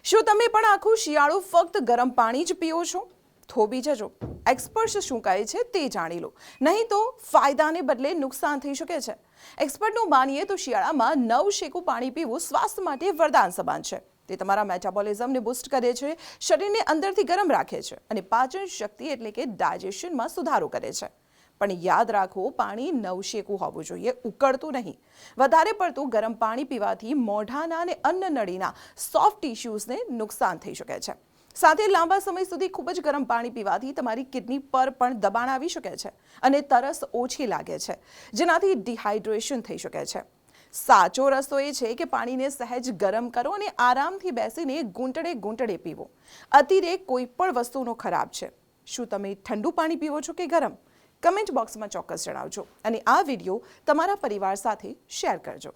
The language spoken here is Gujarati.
શું તમે પણ આખું શિયાળું ફક્ત ગરમ પાણી જ પીઓ છો? થોભી જજો. એક્સપર્ટ્સ શું કહે છે તે જાણી લો, નહીં તો ફાયદાને બદલે નુકસાન થઈ શકે છે. એક્સપર્ટનું માનીએ તો શિયાળામાં નવશેકું પાણી પીવું સ્વાસ્થ્ય માટે વરદાન સમાન છે. તે તમારા મેટાબોલિઝમને બૂસ્ટ કરે છે, શરીરને અંદરથી ગરમ રાખે છે અને પાચન શક્તિ એટલે કે ડાયજેશનમાં સુધારો કરે છે. પણ યાદ રાખો, પાણી નવશેકું હોવું જોઈએ, ઉકળતું નહીં. વધારે પડતું ગરમ પાણી પીવાથી મોઢાના અને અન્નનળીના સોફ્ટ ટિશ્યુઝને નુકસાન થઈ શકે છે. સાથે લાંબા સમય સુધી ખૂબ જ ગરમ પાણી પીવાથી તમારી કિડની પર પણ દબાણ આવી શકે છે અને તરસ ઓછી લાગે છે, જેનાથી ડિહાઇડ્રેશન થઈ શકે છે. સાચો રસ્તો એ છે કે પાણીને સહેજ ગરમ કરો અને આરામથી બેસીને ઘૂંટડે પીવો. અતિરેક કોઈ પણ વસ્તુનો ખરાબ છે. શું તમે ઠંડુ પાણી પીવો છો કે ગરમ? કમેન્ટ બોક્સમાં ચોક્કસ જણાવજો અને આ વિડીયો તમારા પરિવાર સાથે શેર કરજો.